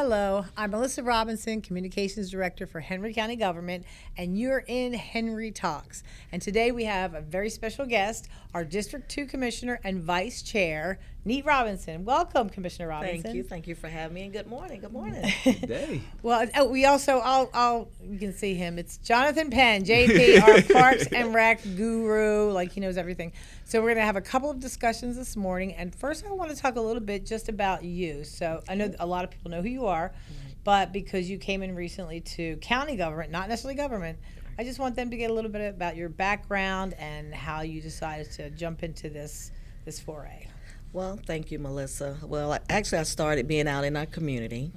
Hello, I'm Melissa Robinson, Communications Director for Henry County Government, and you're in Henry Talks. And today we have a very special guest, our District 2 Commissioner and Vice Chair, Neat Robinson. Welcome, Commissioner Robinson. Thank you for having me, and good morning. Good morning. Good day. Well, we also, you can see him. It's Jonathan Penn, JP, our Parks and Rec guru, like he knows everything. So we're going to have a couple of discussions this morning, and first I want to talk a little bit just about you. So I know a lot of people know who you are, but because you came in recently to county government, not necessarily government, I just want them to get a little bit about your background and how you decided to jump into this foray. Well, thank you, Melissa. Well, actually, I started being out in our community,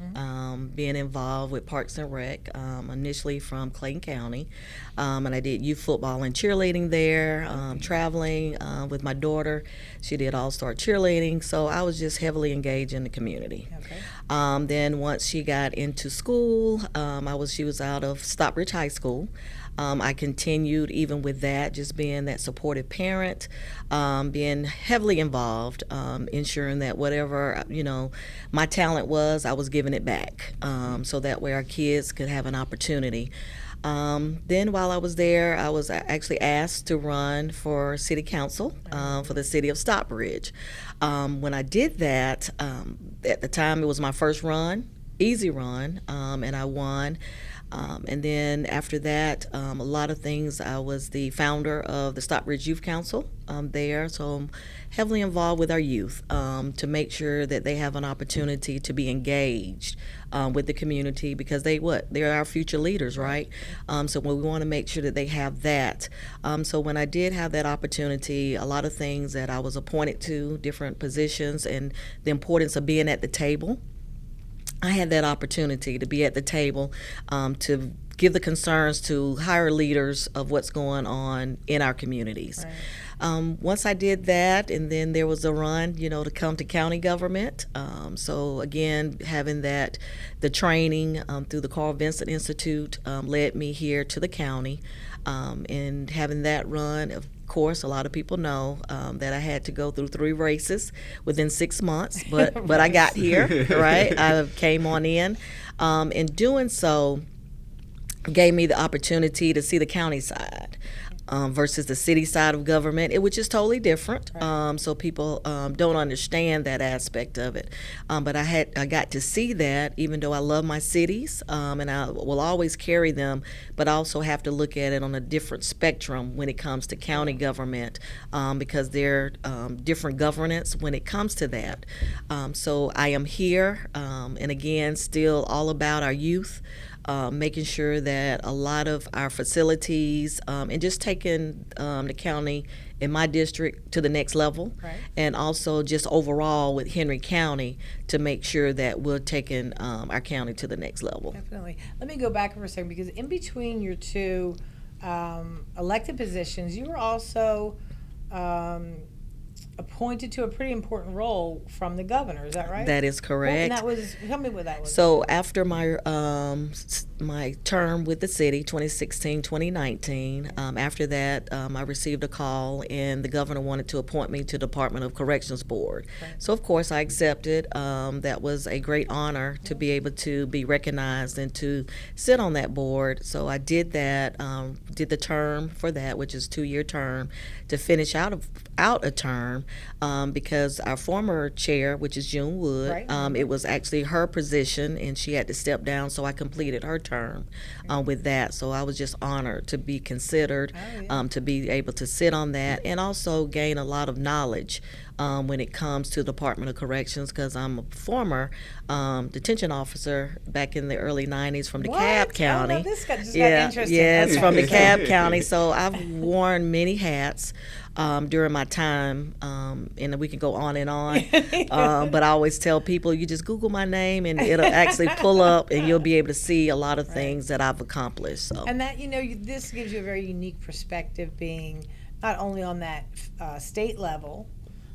being involved with Parks and Rec, initially from Clayton County, and I did youth football and cheerleading there, traveling with my daughter. She did all-star cheerleading, so I was just heavily engaged in the community. Okay. Then once she got into school, she was out of Stockbridge High School. I continued even with that, just being that supportive parent, being heavily involved, ensuring that whatever, my talent was, I was giving it back, so that way our kids could have an opportunity. Then while I was there, I was actually asked to run for city council for the City of Stockbridge. When I did that, at the time it was my first run, easy run, and I won. And then after that, a lot of things, I was the founder of the Stockbridge Youth Council there, so I'm heavily involved with our youth to make sure that they have an opportunity to be engaged with the community, because they're our future leaders, right? So we want to make sure that they have that. So when I did have that opportunity, a lot of things that I was appointed to, different positions, and the importance of being at the table, I had that opportunity to be at the table to give the concerns to higher leaders of what's going on in our communities. Right. Once I did that, and then there was a run, to come to county government. So again, having the training through the Carl Vincent Institute led me here to the county, and having that run, of course, a lot of people know that I had to go through 3 races within 6 months, but I got here, right? I came on in. In doing so, gave me the opportunity to see the county side versus the city side of government, which is totally different. Right. So people don't understand that aspect of it. But I got to see that, even though I love my cities, and I will always carry them, but I also have to look at it on a different spectrum when it comes to county government, because they're different governance when it comes to that. So I am here, and again, still all about our youth. Making sure that a lot of our facilities, and just taking the county in my district to the next level, Right. and also just overall with Henry County to make sure that we're taking our county to the next level. Definitely. Let me go back for a second, because in between your two elected positions, you were also appointed to a pretty important role from the governor. Is that right? That is correct. Tell me what that was. So after my my term with the city, 2016-2019, after that, I received a call, and the governor wanted to appoint me to the Department of Corrections Board. Right. So of course I accepted. That was a great honor to be able to be recognized and to sit on that board. So I did that, did the term for that, which is 2-year term, to finish out a term, because our former chair, which is June Wood, Right. it was actually her position, and she had to step down, so I completed her term with that. So I was just honored to be considered, Oh, yeah. to be able to sit on that, and also gain a lot of knowledge when it comes to the Department of Corrections, because I'm a former detention officer back in the early 90s from DeKalb What? County. Oh, no, this got interesting. Yes, Okay. from DeKalb County. So I've worn many hats during my time, and we can go on and on. But I always tell people, you just Google my name, and it'll actually pull up, and you'll be able to see a lot of things that I've accomplished. So. And that, this gives you a very unique perspective, being not only on that state level,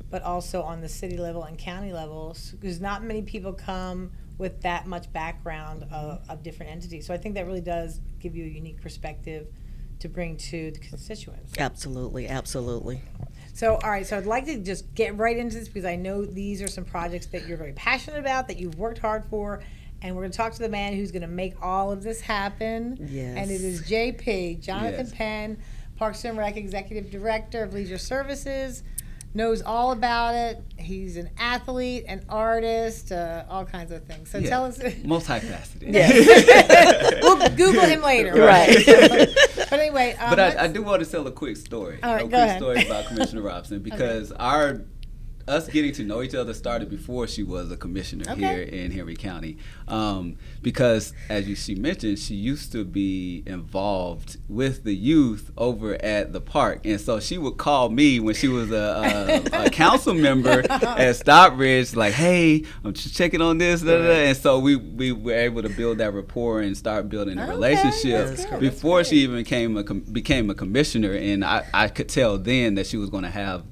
but also on the city level and county levels, because not many people come with that much background of different entities. So I think that really does give you a unique perspective to bring to the constituents. Absolutely, absolutely. So, all right, so I'd like to just get right into this, because I know these are some projects that you're very passionate about, that you've worked hard for, And we're going to talk to the man who's going to make all of this happen. Yes. And it is JP, Jonathan Yes. Penn, Parks and Rec Executive Director of Leisure Services. Knows all about it. He's an athlete, an artist, all kinds of things. So tell us. Multifaceted. We'll Google him later. Right. But anyway. But I do want to tell a quick story. All right, a go quick ahead. story about Commissioner Robson because us getting to know each other started before she was a commissioner here in Henry County. Because, as she mentioned, she used to be involved with the youth over at the park. And so she would call me when she was a council member at Stockbridge, like, hey, I'm just checking on this. Da, da, da. And so we were able to build that rapport and start building a relationship before she even became a commissioner. And I could tell then that she was going to have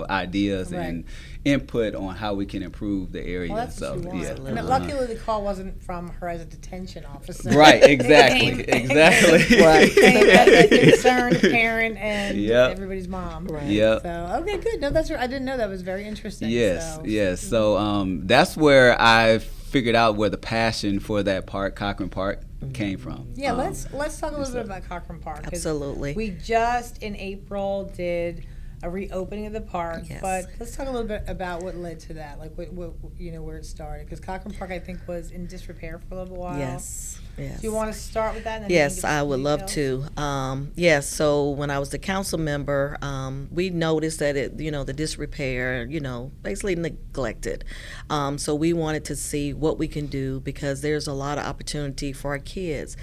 ideas and input on how we can improve the area. Well, that's what she wants. And luckily the call wasn't from her as a detention officer. Right, exactly. Right. As a concerned parent and everybody's mom. Right. Yep. So, okay, good. No, that's I didn't know that. Was very interesting. Yes. So that's where I figured out where the passion for that park, Cochran Park, came from. Yeah, let's talk a little bit about Cochran Park. Absolutely. We just in April did a reopening of the park, but let's talk a little bit about what led to that, like what where it started, because Cochran Park I think was in disrepair for a little while. Yes. Do you want to start with that? And then Yes, I would love to. So when I was the council member, we noticed that the disrepair, basically neglected. So we wanted to see what we can do because there's a lot of opportunity for our kids.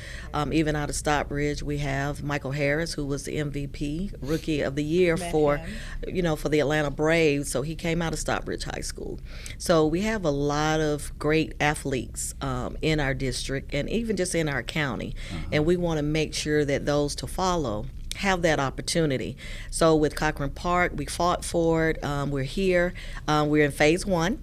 Even out of Stockbridge, we have Michael Harris, who was the MVP, Rookie of the Year for the Atlanta Braves. So he came out of Stockbridge High School. So we have a lot of great athletes in our district and even just in our county, and we want to make sure that those to follow have that opportunity. So with Cochran Park, we fought for it. We're here. We're in phase 1,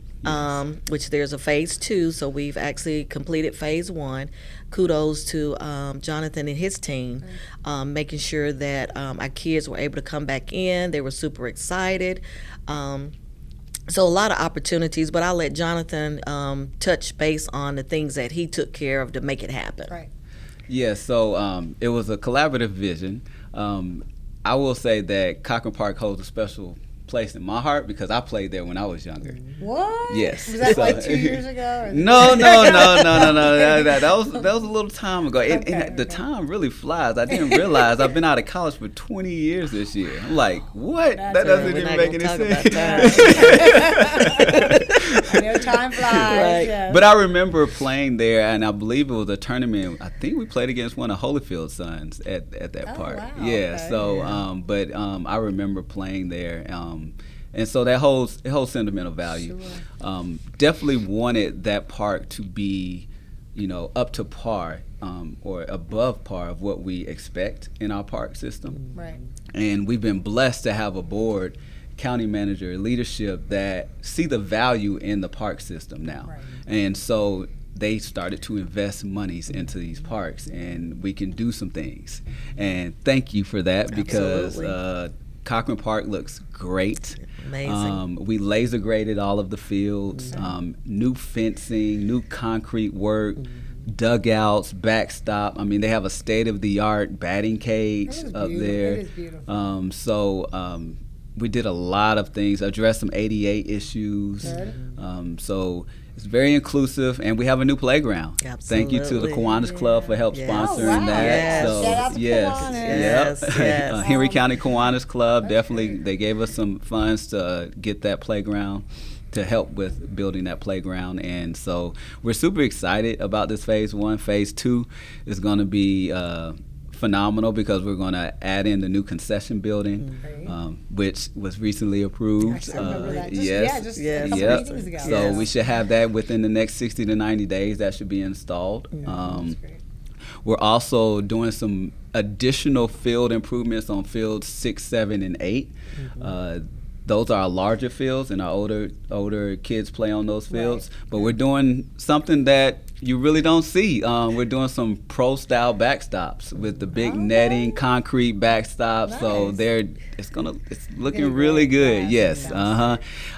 which there's a phase 2. So we've actually completed phase 1. Kudos to Jonathan and his team, making sure that our kids were able to come back in. They were super excited. So a lot of opportunities, but I'll let Jonathan touch base on the things that he took care of to make it happen. Right. Yeah, so it was a collaborative vision. I will say that Cochran Park holds a special place in my heart because I played there when I was younger. What? Yes. Was that like 2 years ago? Or No. That was a little time ago. The time really flies. I didn't realize I've been out of college for 20 years this year. I'm like, what? That doesn't even make any sense. Time flies. Right. Yes. But I remember playing there, and I believe it was a tournament. I think we played against one of Holyfield's sons at that park. Wow, yeah. okay. So, I remember playing there. And so it holds sentimental value. Sure. Definitely wanted that park to be, up to par or above par of what we expect in our park system. Right. And we've been blessed to have a board, county manager, leadership that see the value in the park system now. Right. And so they started to invest monies into these parks, and we can do some things. And thank you for that because Cochran Park looks great. Amazing. We laser graded all of the fields, new fencing, new concrete work, dugouts, backstop. I mean, they have a state-of-the-art batting cage up there. It is beautiful. We did a lot of things, addressed some ADA issues. So it's very inclusive, and we have a new playground. Absolutely. Thank you to the Kiwanis Club for help sponsoring that. Yes. So, Shout out to Kiwanis. Yes. Henry County Kiwanis Club, definitely, they gave us some funds to get that playground, to help with building that playground. And so we're super excited about this phase 1. Phase 2 is going to be phenomenal because we're going to add in the new concession building, which was recently approved. I remember that. Just a couple meetings ago. So we should have that within the next 60 to 90 days. That should be installed. That's great. We're also doing some additional field improvements on fields 6, 7, and 8. those are our larger fields, and our older kids play on those fields. Right. But we're doing something that you really don't see. We're doing some pro-style backstops with the big netting, concrete backstops. Nice. So it's looking really good. Yes.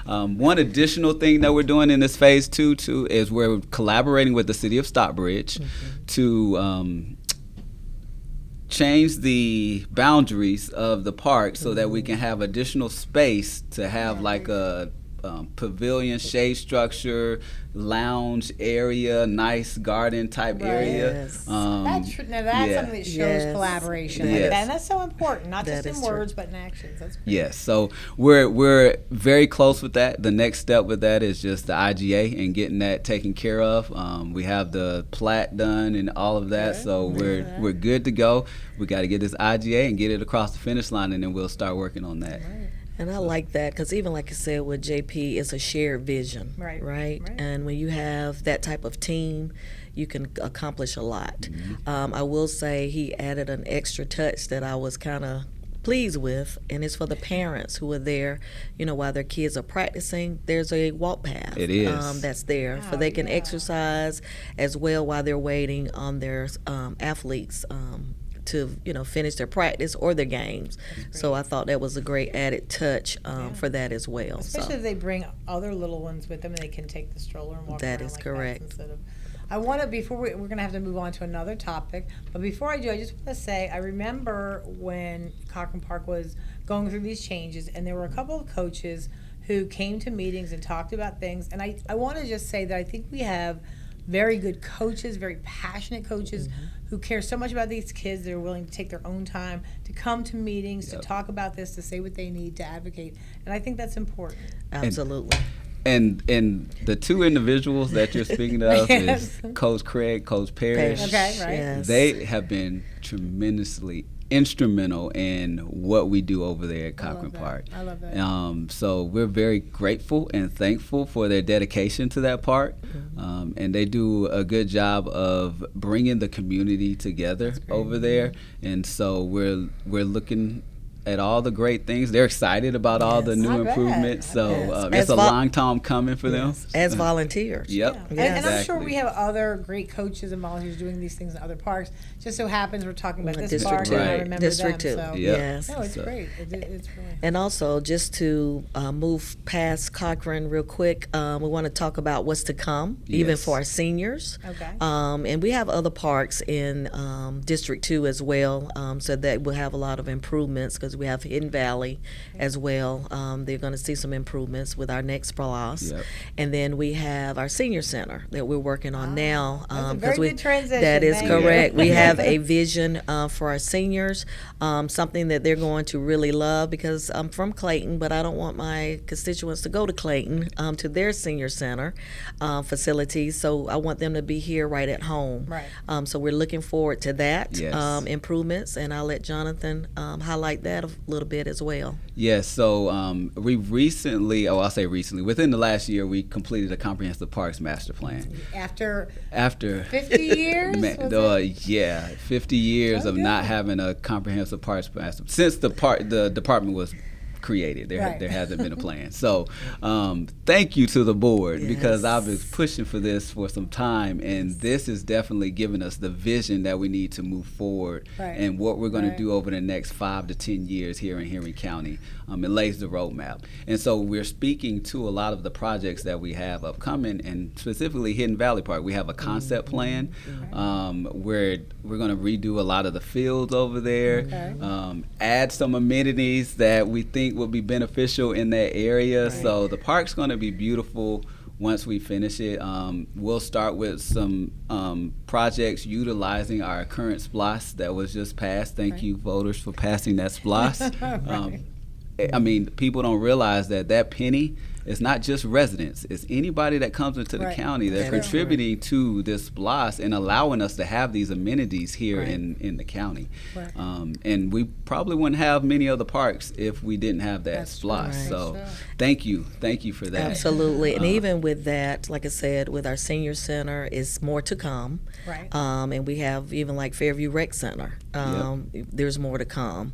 One additional thing that we're doing in this phase two too is we're collaborating with the City of Stockbridge to change the boundaries of the park so that we can have additional space to have like a pavilion, shade structure, lounge area, nice garden type area. Yes. That's something that shows collaboration. Yes. And that's so important, not just in words, but in actions. That's great. Yes, so we're very close with that. The next step with that is just the IGA and getting that taken care of. We have the plat done and all of that, so we're good to go. We got to get this IGA and get it across the finish line, and then we'll start working on that. Right. And I like that because even like I said with JP, it's a shared vision, right? And when you have that type of team, you can accomplish a lot. Mm-hmm. I will say he added an extra touch that I was kind of pleased with, and it's for the parents who are there, while their kids are practicing. There's a walk path. It is. That's there, so they can exercise as well while they're waiting on their athletes to finish their practice or their games. So I thought that was a great added touch for that as well. Especially if they bring other little ones with them and they can take the stroller and walk around. That is correct. Instead of, I want to, before we're going to have to move on to another topic, but before I do, I just want to say I remember when Cochran Park was going through these changes, and there were a couple of coaches who came to meetings and talked about things, and I want to just say that I think we have very good coaches, very passionate coaches who care so much about these kids. They're willing to take their own time to come to meetings, to talk about this, to say what they need, to advocate. And I think that's important. Absolutely. And the two individuals that you're speaking of is Coach Craig, Coach Parrish. Okay, right. Yes. They have been tremendously instrumental in what we do over there at Cochran Park. I love that. So we're very grateful and thankful for their dedication to that park. And they do a good job of bringing the community together over there. And so we're looking at all the great things. They're excited about all the new improvements. So it's a long time coming for them. As volunteers. Yep. Yeah. And I'm sure we have other great coaches and volunteers doing these things in other parks. Just so happens we're talking about this park, and I remember District them. 2. So. Yes. No, it's great. It's really. And also, just to move past Cochran real quick, we want to talk about what's to come, even for our seniors. Okay. And we have other parks in District 2 as well, so that we'll have a lot of improvements, because we have Hidden Valley as well. They're going to see some improvements with our next SPLOST. Yep. And then we have our senior center that we're working on now. That's a very good transition. That is correct. We have a vision for our seniors, something that they're going to really love, because I'm from Clayton, but I don't want my constituents to go to Clayton to their senior center facilities. So I want them to be here right at home. Right. So we're looking forward to that, Yes. Improvements, and I'll let Jonathan highlight that a little bit as well. Yes, so we recently, I'll say recently, within the last year, we completed a comprehensive parks master plan. After 50 years? 50 years of not having a comprehensive parks master. Since the department was created, there hasn't been a plan. So thank you to the board, because I've been pushing for this for some time, and this is definitely giving us the vision that we need to move forward and what we're going to do over the next 5 to 10 years here in Henry County. It lays the roadmap. And so we're speaking to a lot of the projects that we have upcoming, and specifically Hidden Valley Park. We have a concept plan where we're going to redo a lot of the fields over there, add some amenities that we think will be beneficial in that area. So the park's going to be beautiful once we finish it. We'll start with some projects utilizing our current SPLOST that was just passed. Thank you, voters, for passing that SPLOST. I mean, people don't realize that penny is not just residents. It's anybody that comes into the county that's contributing to this SPLOST and allowing us to have these amenities here in the county. And we probably wouldn't have many other parks if we didn't have that SPLOST. So thank you for that. Absolutely. And even with that, like I said, with our senior center, is more to come. And we have even like Fairview Rec Center. There's more to come.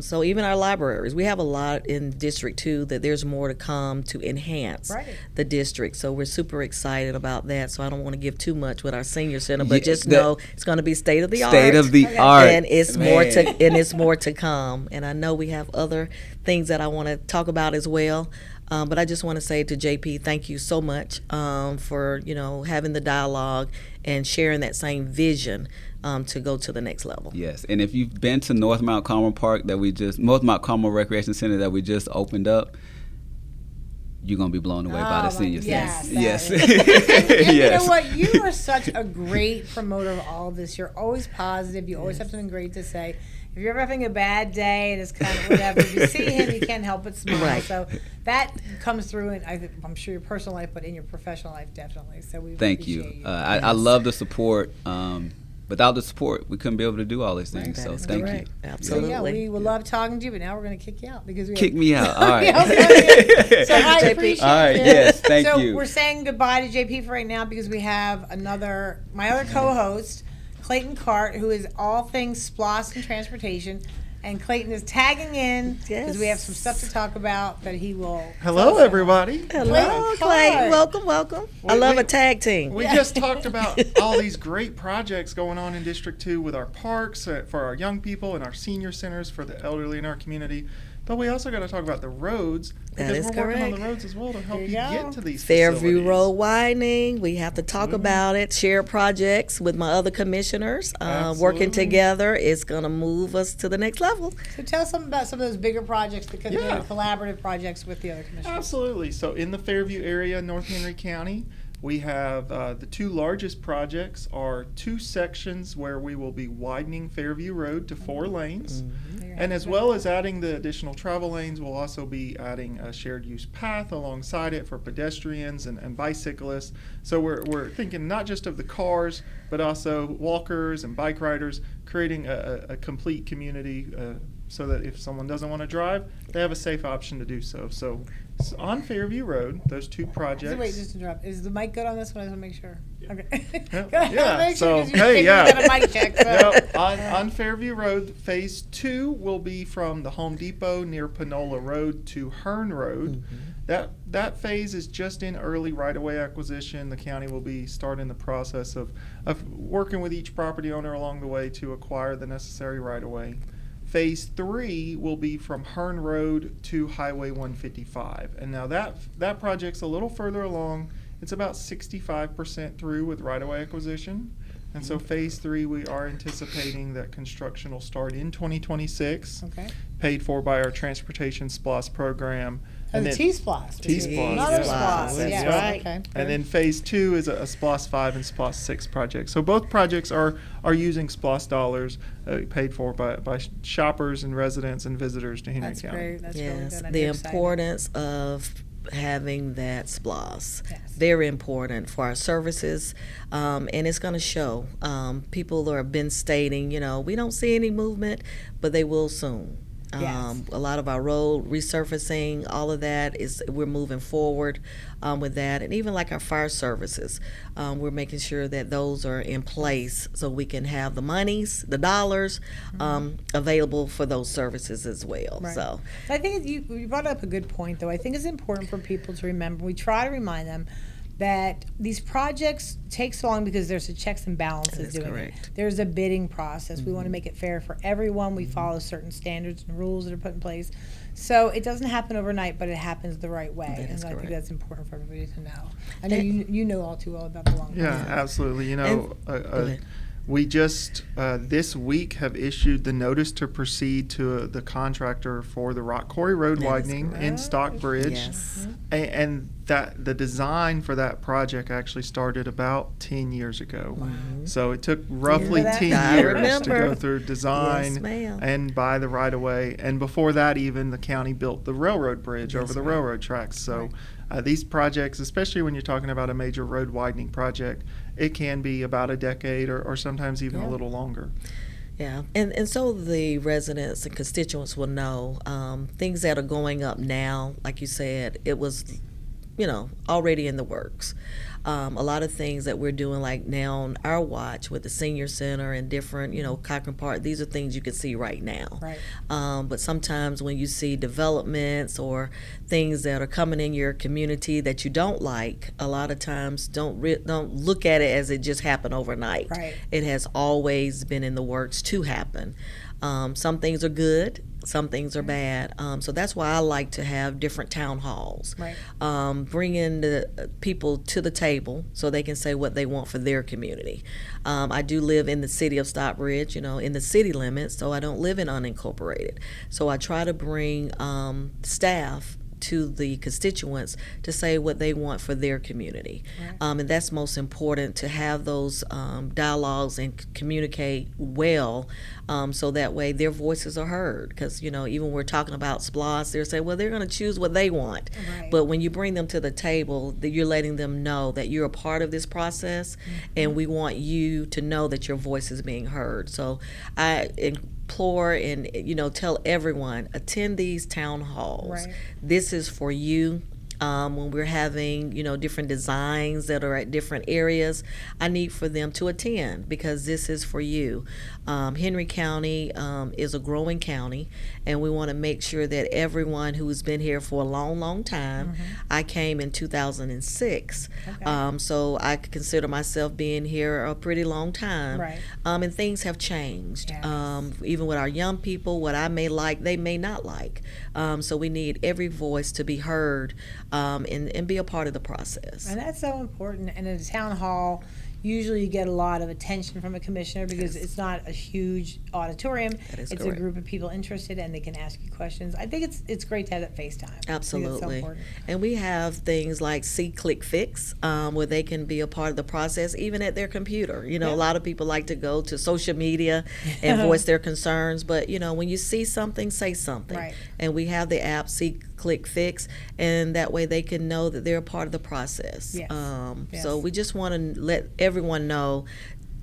So even our libraries, we have a lot in District 2 that there's more to come to enhance the district. So we're super excited about that. So I don't want to give too much with our senior center, but just know it's going to be state of the art. State of the art. And it's more to come. And I know we have other things that I want to talk about as well. But I just want to say to JP, thank you so much for having the dialogue and sharing that same vision to go to the next level. Yes, and if you've been to North Mount Carmel Park North Mount Carmel Recreation Center that we just opened up, you're gonna be blown away by the senior center. Yes. And you know what? You are such a great promoter of all of this. You're always positive. You always have something great to say. If you're ever having a bad day and it's kind of whatever, if you see him, you can't help but smile. Right. So that comes through in, I'm sure, your personal life, but in your professional life, definitely. So we Thank appreciate you. you. I love the support. Without the support, we couldn't be able to do all these things. That So is thank correct. you. Absolutely. So we would love talking to you, but now we're going to kick you out because we Kick me out. All right. So I appreciate All right. it. Yes. Thank so you. We're saying goodbye to JP for right now because we have my other co-host, Clayton Carte, who is all things SPLOST and transportation. And Clayton is tagging in because we have some stuff to talk about that he will. Hello, everybody. Hello, Clayton. Welcome. I love a tag team. We just talked about all these great projects going on in District 2 with our parks for our young people and our senior centers for the elderly in our community. But we also got to talk about the roads because we're working on the roads as well to help you get to these Fairview facilities. Road widening. We have to talk about it. Share projects with my other commissioners. Working together is going to move us to the next level. So tell us something about some of those bigger projects, the collaborative projects with the other commissioners. Absolutely. So in the Fairview area, North Henry County, we have the two largest projects are two sections where we will be widening Fairview Road to 4 lanes. And as well as adding the additional travel lanes, we'll also be adding a shared use path alongside it for pedestrians and bicyclists. So we're thinking not just of the cars, but also walkers and bike riders, creating a complete community so that if someone doesn't want to drive, they have a safe option to do so. So on Fairview Road, those two projects. So wait, just to interrupt. Is the mic good on this one? I just want to make sure. Okay. Yeah. Make So sure, got a mic check. So. On Fairview Road, phase 2 will be from the Home Depot near Panola Road to Hearn Road. That phase is just in early right-of-way acquisition. The county will be starting the process of working with each property owner along the way to acquire the necessary right-of-way. Phase 3 will be from Hearn Road to Highway 155. And now that project's a little further along. It's about 65% through with right-of-way acquisition. And so phase 3, we are anticipating that construction will start in 2026, paid for by our Transportation SPLOST program. And then T-SPLOST. T-SPLOST. Another yes. SPLOST. That's Yes. right. Okay. And then phase 2 is a SPLOST 5 and SPLOST 6 project. So both projects are using SPLOST dollars paid for by shoppers and residents and visitors to Henry County. Great. That's really good. I'm The excited. importance of having that SPLOST. Yes. Very important for our services, and it's going to show. People have been stating, we don't see any movement, but they will soon. Yes. A lot of our road resurfacing, all of that we're moving forward with that, and even like our fire services, we're making sure that those are in place so we can have the monies, the dollars available for those services as well. Right. So I think you brought up a good point, though. I think it's important for people to remember. We try to remind them that these projects take so long because there's a checks and balances doing it. There's a bidding process. We want to make it fair for everyone. We follow certain standards and rules that are put in place. So it doesn't happen overnight, but it happens the right way. And I think that's important for everybody to know. I know you know all too well about the long Yeah, absolutely. We just this week have issued the notice to proceed to the contractor for the Rock Quarry Road widening in Stockbridge. Yes. And that the design for that project actually started about 10 years ago. Wow. So it took roughly 10 years to go through design and buy the right of way. And before that, even the county built the railroad bridge over the railroad tracks. So these projects, especially when you're talking about a major road widening project, it can be about a decade or sometimes even a little longer. Yeah, and so the residents and constituents will know things that are going up now, like you said, it was already in the works. A lot of things that we're doing like now on our watch with the senior center and different, Cochran Park, these are things you can see right now. Right. But sometimes when you see developments or things that are coming in your community that you don't like, a lot of times don't look at it as it just happened overnight. Right. It has always been in the works to happen. Some things are good, some things are bad. So that's why I like to have different town halls. Right. Bring in the people to the table so they can say what they want for their community. I do live in the city of Stockbridge, in the city limits, so I don't live in unincorporated. So I try to bring staff to the constituents to say what they want for their community. Right. And that's most important, to have those dialogues and communicate well, so that way their voices are heard. Because, even when we're talking about SPLOST, they're saying, well, they're going to choose what they want. Right. But when you bring them to the table, that you're letting them know that you're a part of this process, and we want you to know that your voice is being heard. So I implore and tell everyone, attend these town halls. Right. This is for you. When we're having different designs that are at different areas, I need for them to attend, because this is for you. Henry County is a growing county, and we want to make sure that everyone who's been here for a long time. I came in 2006. Okay. So I consider myself being here a pretty long time. Right. And things have changed. Yes. Even with our young people, what I may like, they may not like. So we need every voice to be heard, and be a part of the process. And that's so important. And in a town hall, usually you get a lot of attention from a commissioner, because it's not a huge auditorium. That is it's correct. a group of people interested, and they can ask you questions. I think it's great to have that FaceTime. I think it's so Absolutely. important. And we have things like See, Click, Fix, where they can be a part of the process, even at their computer. A lot of people like to go to social media and voice their concerns, but when you see something, say something. Right. And we have the app See, Click, Fix, and that way they can know that they're a part of the process. Yes. Yes. So we just want to let everyone know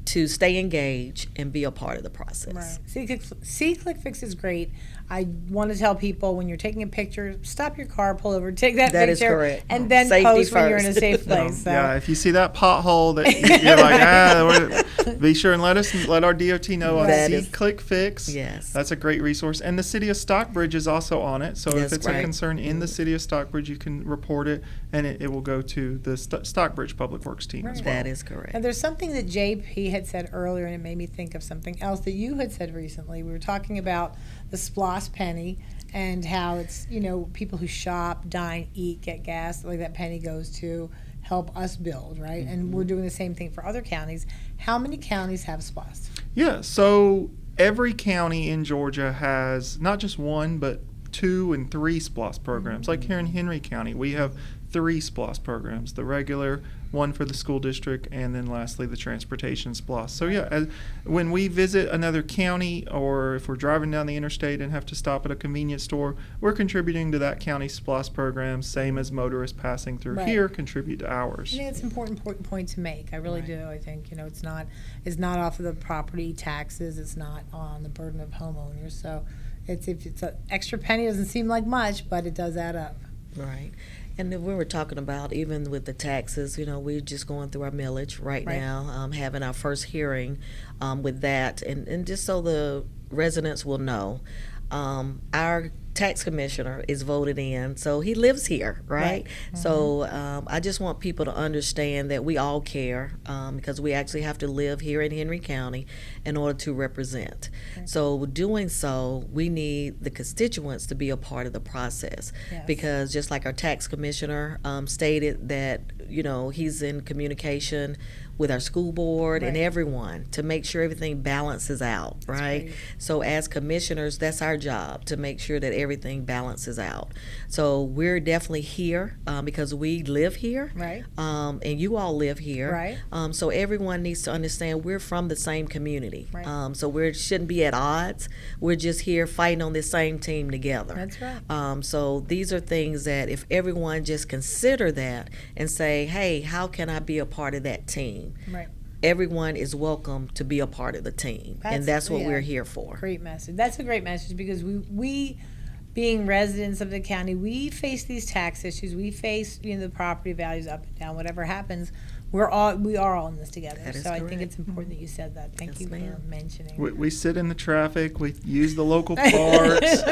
to stay engaged and be a part of the process. Right. See, Click, Fix is great. I want to tell people, when you're taking a picture, stop your car, pull over, take that That picture, is correct. and then Safety post when you're in a first. safe place. So. Yeah, if you see that pothole, that you're like, be sure and let our DOT know on That See, is- Click, Fix. Yes. That's a great resource. And the city of Stockbridge is also on it. So if That's it's a right. concern in the city of Stockbridge, you can report it, and it will go to the Stockbridge Public Works team as Right. well. That is correct. And there's something that JP had said earlier, and it made me think of something else that you had said recently. We were talking about the SPLOST penny, and how it's, people who shop, dine, eat, get gas, like that penny goes to help us build, right? And we're doing the same thing for other counties. How many counties have SPLOST? Yeah, so every county in Georgia has not just one, but 2 and 3 SPLOST programs. Like here in Henry County, we have 3 SPLOST programs: the regular, one for the school district, and then lastly the transportation SPLOST. So yeah, when we visit another county, or if we're driving down the interstate and have to stop at a convenience store, we're contributing to that county's SPLOST program, same as motorists passing through Right. here contribute to ours. I think it's an important point to make. I really do. I think, it's not off of the property taxes. It's not on the burden of homeowners. So if it's an extra penny, it doesn't seem like much, but it does add up. Right. And then we were talking about, even with the taxes, we're just going through our millage right now, having our first hearing with that. And just so the residents will know, our tax commissioner is voted in, so he lives here, right? So I just want people to understand that we all care, because we actually have to live here in Henry County in order to represent. So doing so, we need the constituents to be a part of the process. Yes. Because just like our tax commissioner stated that, he's in communication with our school board and Right. everyone to make sure everything balances out, right? great. So as commissioners, that's our job, to make sure that everything balances out. So we're definitely here because we live here, Right. and you all live here. Right. So everyone needs to understand we're from the same community. Right. So we shouldn't be at odds. We're just here fighting on this same team together. That's right. So these are things that if everyone just consider that and say, hey, how can I be a part of that team? Right. Everyone is welcome to be a part of the team, and that's what yeah. we're here for. Great message. That's a great message, because we being residents of the county, we face these tax issues. We face, the property values up and down. Whatever happens, we are all in this together. That is so I think correct. it's important that you said that. Thank Yes, you for ma'am. mentioning. We sit in the traffic. We use the local parks.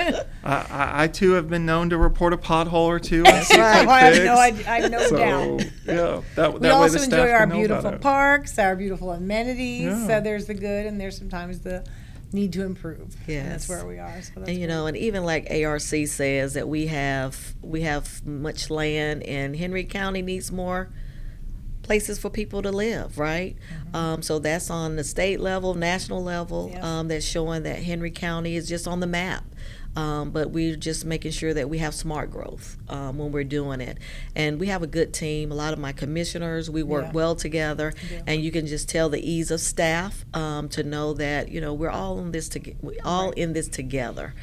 I too have been known to report a pothole or two. That's right. I have no So doubt. yeah, that We way also the enjoy staff our can know about beautiful it. parks, our beautiful amenities. Yeah. So there's the good, and there's sometimes the need to improve. Yes. And that's where we are. So that's And great. and even like ARC says that we have much land, and Henry County needs more places for people to live, right? So that's on the state level, national level. Yes. That's showing that Henry County is just on the map. But we're just making sure that we have smart growth when we're doing it. And we have a good team. A lot of my commissioners, we work Yeah. well together. Yeah. And you can just tell the ease of staff to know that, we're all in this in this together.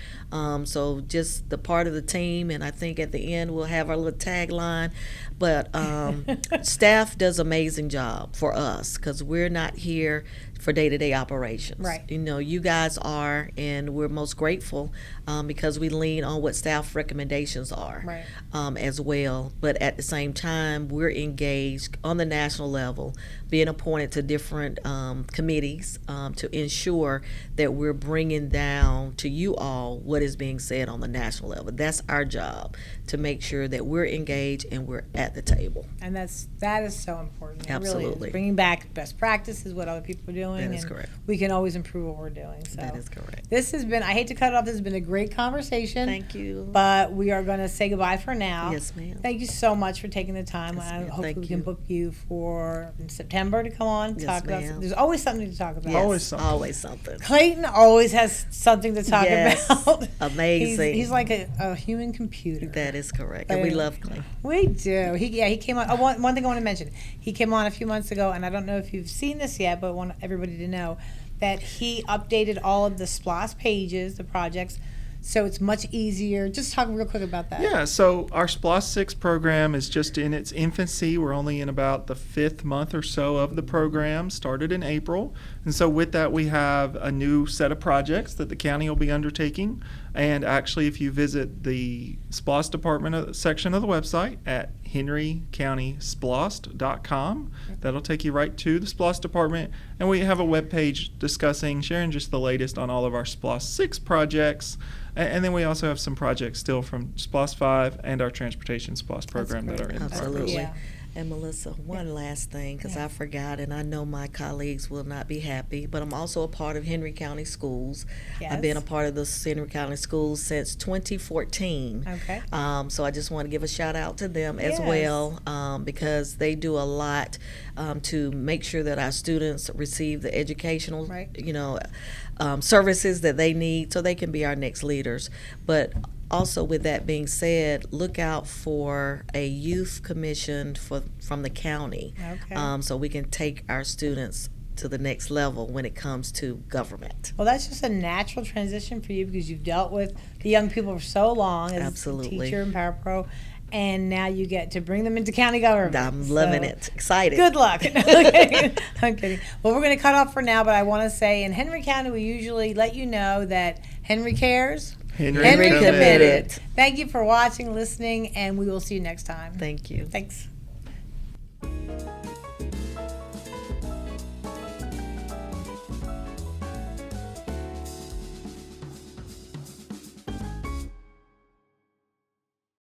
So just the part of the team, and I think at the end we'll have our little tagline. But staff does an amazing job for us because we're not here for day-to-day operations. Right. You guys are, and we're most grateful because we lean on what staff recommendations are Right. as well. But at the same time, we're engaged on the national level, being appointed to different committees to ensure that we're bringing down to you all what is being said on the national level. That's our job, to make sure that we're engaged and we're at the table. And that is so important. It really Absolutely. is. Bringing back best practices, what other people are doing. That is and correct. We can always improve what we're doing. So That is correct. This has been, I hate to cut it off, this has been a great conversation. Thank you. But we are going to say goodbye for now. Yes, ma'am. Thank you so much for taking the time. Yes, I ma'am. hope Thank we can you. book you for September to come on. Yes, Talk about. ma'am. There's always something to talk about. Yes, Always something. Always something. Clayton always has something to talk Yes, about. amazing. He's like a human computer. That is correct. And we love Clay. We do. He came on. Oh, one thing I want to mention. He came on a few months ago, and I don't know if you've seen this yet, but I want everybody to know that he updated all of the SPLOST pages, the projects, so it's much easier. Just talk real quick about that. Yeah, so our SPLOST 6 program is just in its infancy. We're only in about the 5th month or so of the program, started in April. And so with that, we have a new set of projects that the county will be undertaking. And actually, if you visit the SPLOST department section of the website at henrycountysplost.com, that'll take you right to the SPLOST department. And we have a webpage sharing just the latest on all of our SPLOST 6 projects. And then we also have some projects still from SPLOST 5 and our Transportation SPLOST program that are in progress. Absolutely. Yeah. And Melissa, one last thing, because Yeah. I forgot, and I know my colleagues will not be happy, but I'm also a part of Henry County Schools. I've been a Yes. part of the Henry County Schools since 2014. Okay. So I just want to give a shout out to them as Yes. well, because they do a lot to make sure that our students receive the educational, Right. services that they need so they can be our next leaders. But also, with that being said, look out for a youth commission from the county, Okay. so we can take our students to the next level when it comes to government. Well, that's just a natural transition for you because you've dealt with the young people for so long as Absolutely. a teacher and parapro, and now you get to bring them into county government. I'm loving So, it. Excited. Good luck. I'm kidding. Well, we're going to cut off for now, but I want to say in Henry County, we usually let you know that Henry cares. Henry Henry committed. Thank you for watching, listening, and we will see you next time. Thank you. Thanks.